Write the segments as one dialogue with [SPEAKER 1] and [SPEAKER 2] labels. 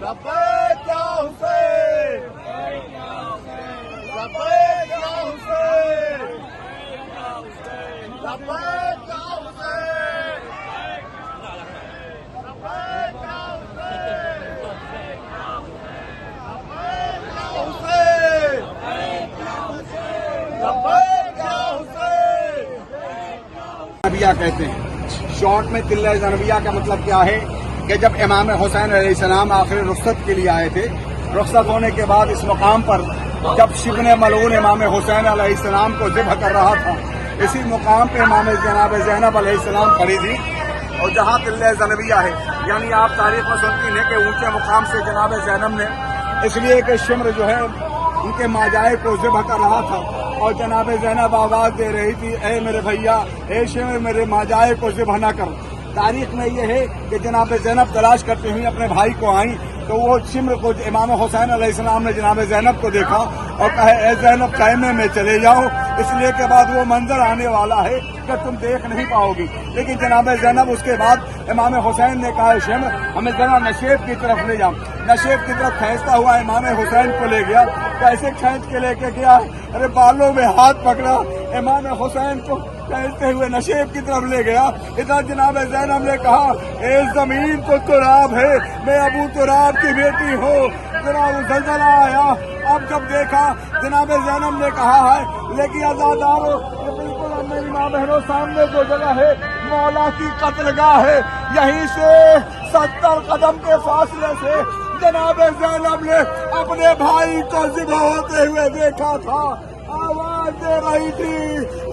[SPEAKER 1] لبیک یا حسین، لبیک یا حسین، لبیک یا حسین، لبیک یا حسین، لبیک یا حسین۔
[SPEAKER 2] زنبیہ کہتے ہیں، شارٹ میں تلہ زنبیہ کا مطلب کیا ہے کہ جب امام حسین علیہ السلام آخری رخصت کے لیے آئے تھے، رخصت ہونے کے بعد اس مقام پر جب شبن ملعون امام حسین علیہ السلام کو ذبح کر رہا تھا، اسی مقام پہ امام جناب زینب علیہ السلام کھڑی تھی، اور جہاں تلہ زنبیہ ہے، یعنی آپ تاریخ میں سنتی ہیں کہ اونچے مقام سے جناب زینب نے، اس لیے کہ شمر جو ہے ان کے ماجائے کو ذبح کر رہا تھا، اور جناب زینب آواز دے رہی تھی، اے میرے بھیا، اے شمر میرے ماجائے کو ذبح نہ کر۔ تاریخ میں یہ ہے کہ جناب زینب تلاش کرتے ہوئے اپنے بھائی کو آئیں تو وہ شمر کو امام حسین علیہ السلام نے جناب زینب کو دیکھا اور کہا اے زینب خیمے میں چلے جاؤ، اس لیے کے بعد وہ منظر آنے والا ہے کہ تم دیکھ نہیں پاؤ گی۔ لیکن جناب زینب اس کے بعد امام حسین نے کہا شمر ہمیں ذرا نشیب کی طرف لے جاؤ، نشیب کی طرف کھینچتا ہوا امام حسین کو لے گیا، کیسے کھینچ کے لے کے گیا، ارے بالوں میں ہاتھ پکڑا، امام حسین کو کھینچتے ہوئے نشیب کی طرف لے گیا۔ ادھر جناب زینب نے کہا اے زمین تو تراب ہے، میں ابو تراب کی بیٹی ہوں، ذرا زلزلہ آیا۔ اب جب دیکھا جناب زینب نے کہا ہے لیکن آزادارو، یہ بالکل اب میری ماں بہنوں سامنے جو جگہ ہے مولا کی قتل گاہ ہے، یہیں سے 70 قدم کے فاصلے سے جناب زینب نے اپنے بھائی کو ذبح ہوتے ہوئے دیکھا تھا، آواز دے رہی تھی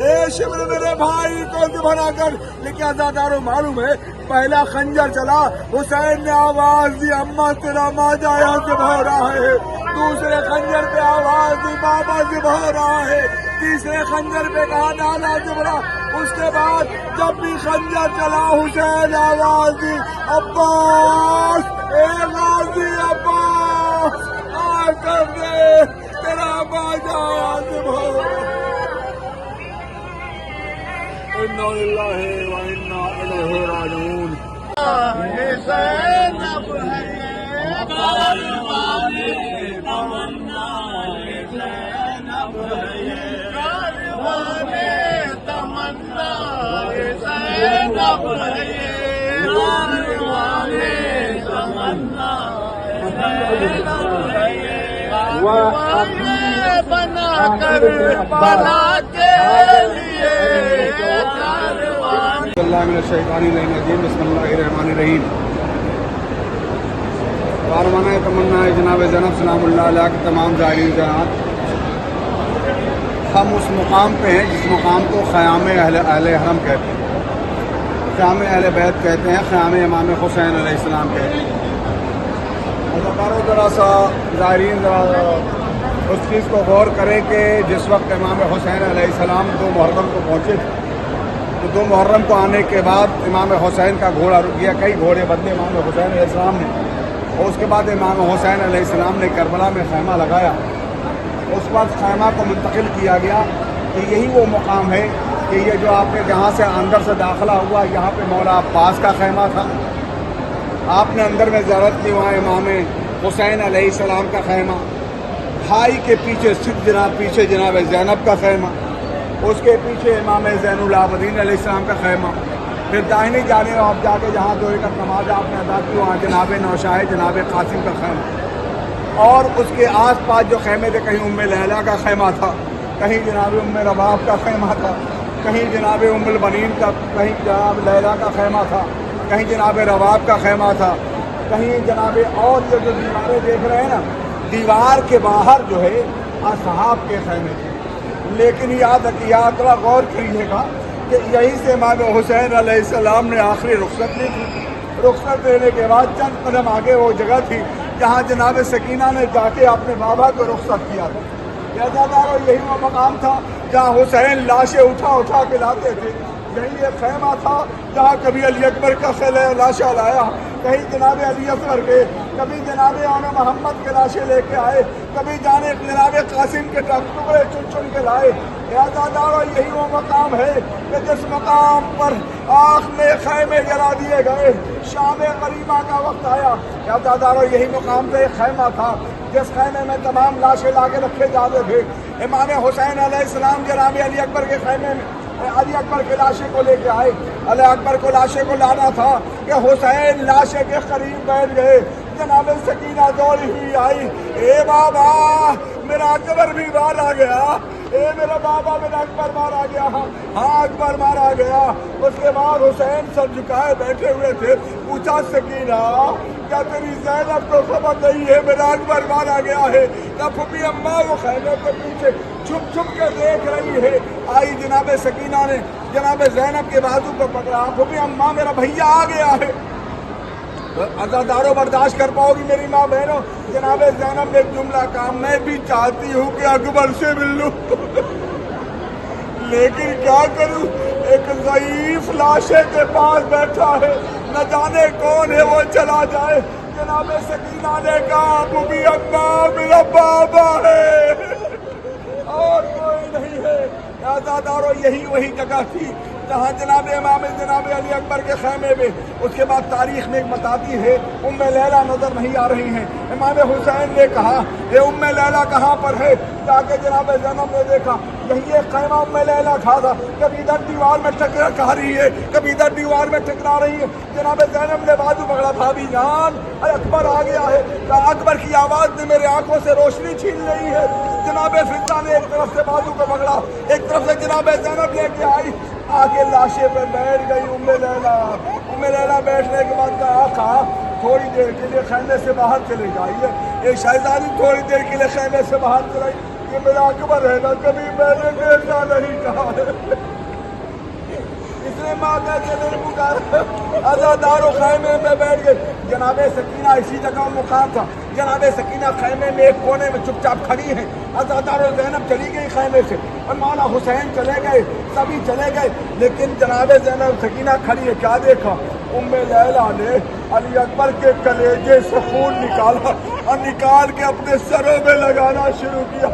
[SPEAKER 2] اے شمر میرے بھائی کو ذبح نہ کر۔ لیکن آزادارو معلوم ہے پہلا خنجر چلا، حسین نے آواز دی اماں تیرا ماجایا ذبح ہو رہا ہے، دوسرے خنجر پہ آواز دی بابا ذبح ہو رہا ہے، تیسرے خنجر پہ کہا نانا ذبح۔ اس کے بعد جب بھی خنجر چلا حسین آواز دی عباس، اے غازی عباس آ کر دے تیرا ماجایا ذبح۔ انا للہ و انا الیہ راجعون۔
[SPEAKER 1] زینب ہے کاروان تمنا، زینب ہے کاروان تمنا، زینب ہے کاروان تمنا، بنا کر بنا کے لیے کاروان۔
[SPEAKER 2] اللہ من الشیطان الرجیم، بسم اللہ الرحمن الرحیم۔ کاروانہ تمنا ہے جناب زینب سلام اللہ علیہ کے تمام زائرین جنات، ہم اس مقام پہ ہیں جس مقام کو خیام اہل حرم کہتے ہیں، خیام اہل بیت کہتے ہیں، خیام امام حسین علیہ السلام کہتے ہیں۔ ذرا سا زائرین اس چیز کو غور کریں کہ جس وقت امام حسین علیہ السلام 2 محرم کو پہنچے تھے تو 2 محرم کو آنے کے بعد امام حسین کا گھوڑا رک گیا، کئی گھوڑے بدلے امام حسین علیہ السلام نے، اور اس کے بعد امام حسین علیہ السلام نے کربلا میں خیمہ لگایا۔ اس وقت خیمہ کو منتقل کیا گیا کہ یہی وہ مقام ہے کہ یہ جو آپ نے جہاں سے اندر سے داخلہ ہوا، یہاں پہ مولا عباس کا خیمہ تھا، آپ نے اندر میں زیارت کی، وہاں امام حسین علیہ السلام کا خیمہ، بھائی کے پیچھے پیچھے جناب زینب کا خیمہ، اس کے پیچھے امام زین العابدین علیہ السلام کا خیمہ، پھر داہنی جانب آپ جا کے جہاں 2 رکعت نماز آپ نے ادا کی وہاں جناب نوشاہ جناب قاسم کا خیمہ، اور اس کے آس پاس جو خیمے تھے کہیں ام لیلا کا خیمہ تھا، کہیں جناب ام رباب کا خیمہ تھا، کہیں جناب ام البنین کا، کہیں جناب لیلا کا خیمہ تھا، کہیں جناب رباب کا خیمہ تھا، کہیں جناب اور یہ جو دیواریں دیکھ رہے ہیں نا، دیوار کے باہر جو ہے اصحاب کے خیمے تھے۔ لیکن یاد ذرا غور کیجیے گا کہ یہیں سے امام حسین علیہ السلام نے آخری رخصت لی تھی، رخصت لینے کے بعد چند قدم آگے وہ جگہ تھی جہاں جناب سکینہ نے جا کے اپنے بابا کو رخصت کیا تھا۔ یہی وہ مقام تھا جہاں حسین لاشیں اٹھا کے لاتے تھے، یہی ایک خیمہ تھا جہاں کبھی علی اکبر کا لاشا لایا، کہیں جناب علی اصغر کے، کبھی جناب آن محمد کے لاشیں لے کے آئے، کبھی جناب قاسم کے ٹکڑے چن کے لائے۔ یہی وہ مقام ہے کہ جس مقام پر آنکھ میں خیمے جلا دیے گئے. شام غریبہ کا وقت آیا. عزادارو یہی مقام پہ ایک خیمہ تھا جس خیمے میں تمام لاشیں لا کے رکھے جاتے تھے. امام حسین علیہ السلام جناب علی اکبر کے خیمے میں علی اکبر کے لاشے کو لے کے آئے. علی اکبر کو لاشے کو لانا تھا کہ حسین لاشے کے قریب بیٹھ گئے. جناب سکینہ دوڑی ہوئی آئی. اے بابا میرا اکبر بھی باہر آ گیا. اے میرا بابا میرا اکبر مارا گیا. ہاں اکبر مارا گیا. اس کے بعد حسین سر جھکائے بیٹھے ہوئے تھے. پوچھا سکینہ کیا تیری زینب کو خبر نہیں ہے میرا اکبر مارا گیا ہے؟ کیا پھوپھی اماں وہ خیمے کے پیچھے چھپ چھپ کے دیکھ رہی ہے. آئی جناب سکینہ نے جناب زینب کے بازو کو پکڑا. پھوپھی اماں میرا بھیا آ گیا ہے. عزادارو برداشت کر پاؤ گی میری ماں بہنوں؟ جناب زینب نے ایک جملہ کہا میں بھی چاہتی ہوں کہ اکبر سے مل لوں لیکن کیا کروں، ایک ضعیف لاشے کے پاس بیٹھا ہے، نہ جانے کون ہے وہ چلا جائے. جناب سکینہ نے کہا پھوپھی اماں میرا بابا ہے اور کوئی نہیں ہے. عزادارو یہی وہی جگہ تھی جہاں جناب امام جناب علی اکبر کے خیمے میں. اس کے بعد تاریخ میں بتاتی ہے ام لیلہ نظر نہیں آ رہی ہیں. امام حسین نے کہا اے ام لیلہ کہاں پر ہے؟ جا کے جناب زینب نے دیکھا یہی ایک خیمہ ام لیلہ کھا تھا. کبھی ادھر دیوار میں ٹکرا کھا رہی ہے، کبھی ادھر دیوار میں ٹکرا رہی ہے. جناب زینب نے بازو پکڑا. بھابھی جان اکبر آ گیا ہے. اکبر کی آواز نے میرے آنکھوں سے روشنی چھین رہی ہے. جناب فضہ نے ایک طرف سے بازو کو پکڑا، ایک طرف سے جناب زینب لے کے آئی. آگے لاشے پہ بیٹھ گئی ام لیلہ. ام لیلہ بیٹھنے کے بعد کہا آقا تھوڑی دیر کے لیے خیمے سے باہر چلے جائیے. یہ شہزادی تھوڑی دیر کے لیے خیمے سے باہر چلائی. یہ میرا اکبر ہے نا، کبھی میں نے دیکھا نہیں کہا ہے. اس نے ماں کہتے نہیں پکارا. عزادارو خیمے میں بیٹھ گئے. جناب سکینہ اسی جگہ مقام تھا. جناب سکینہ خیمے میں ایک کونے میں چپ چاپ کھڑی ہیں. عزادارو زینب چلی گئی خیمے سے اور مولا حسین چلے گئے، سبھی چلے گئے، لیکن جناب زینب سکینہ کھڑی ہے. کیا دیکھا؟ ام لیلہ نے علی اکبر کے کلیجے سے خون نکالا اور نکال کے اپنے سروں میں لگانا شروع کیا.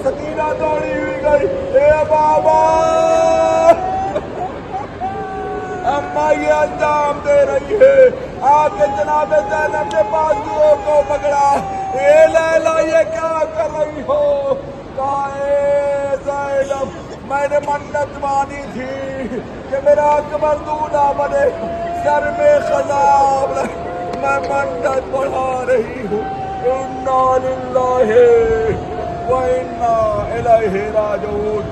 [SPEAKER 2] سکینہ دوڑی ہوئی گئی. اے بابا اماں یہ انجام دے رہی ہے. آ کے جناب زینب نے بازوؤں کو پکڑا. اے لیلہ یہ کیا کر رہی ہو؟ کہا اے زینب میں نے منت مانی تھی کہ میرا اکبر دولہا بنے، سر میں خضاب رکھ، میں منت پڑھا رہی ہوں. انا للہ و انا الیہ راجعون.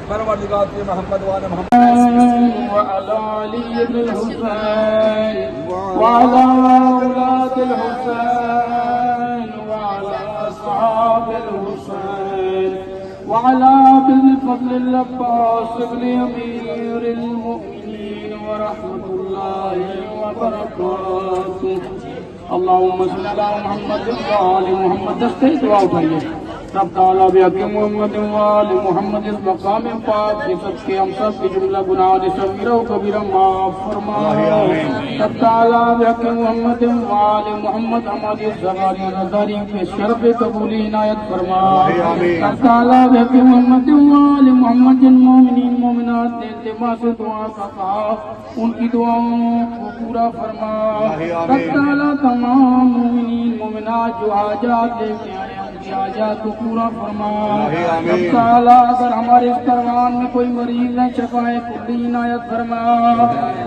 [SPEAKER 2] پروردگار کی محمد وعلی محمد
[SPEAKER 1] وعلى علي بن الحسين وعلى أولاد الحسين وعلى أصحاب الحسين وعلى أبي الفضل العباس بن أمير المؤمنين ورحمة الله وبركاته. اللهم صل على محمد وآل محمد. دستے دعا اٹھائیے. رب تعالیٰ بحق محمد وآل محمد اس مقام پاک کے سب کے ہم سب کے جملہ گناہ صغیرہ و کبیرہ معاف فرما. رب تعالیٰ بحق محمد وآل محمد ہماری اس زبانی نظاری کے شرف قبولی عنایت فرما. رب تعالیٰ بحق محمد وآل محمد جن مومنین مومنات نے التماس دعا کا کہا ان کی دعاؤں کو پورا فرما. رب تعالیٰ تمام مومنین مومنات جو حاجات لے کے آئے حاجات کو پورا فرما. رب تعالیٰ اگر ہمارے اس کاروان میں کوئی مریض ہے شفائے کلی عنایت فرما.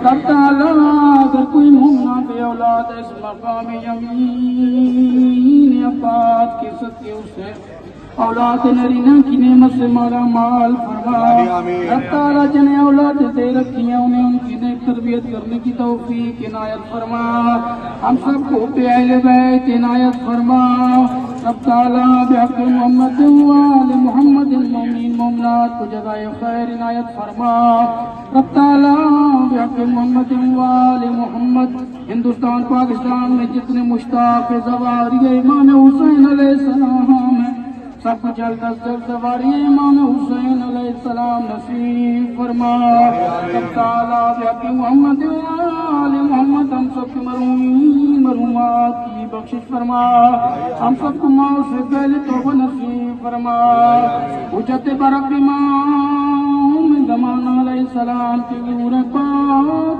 [SPEAKER 1] رب تعالیٰ اگر کوئی مومنہ بے اولاد ہے اس مقام یمین عباد کے صدقے اسے اولاد نرینہ کی نعمت سے مالا مال فرما. رب تعالیٰ جنہیں اولاد دے رکھی ہیں انہیں ان کی نیک تربیت کرنے کی توفیق عنایت فرما. ہم سب کو اہل بیت عنایت فرما. رب تعالیٰ بحق محمد وآل محمد المؤمنین مومنات کو جزائے خیر عنایت فرما. رب تعالیٰ بحق محمد وآل محمد ہندوستان پاکستان میں جتنے مشتاق زواری امام حسین علیہ السلام ہیں سب جلد از جلد سواری امام حسین علیہ السلام نصیب فرما. رب تعالیٰ بحق محمد وآل محمد ہم سب کے مرحومین مرحومات کی بخشش فرما. ہم سب کو موت سے پہلے توبہ نصیب فرما. حجت برق امام زمان علیہ السلام کی نور پاک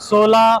[SPEAKER 3] 16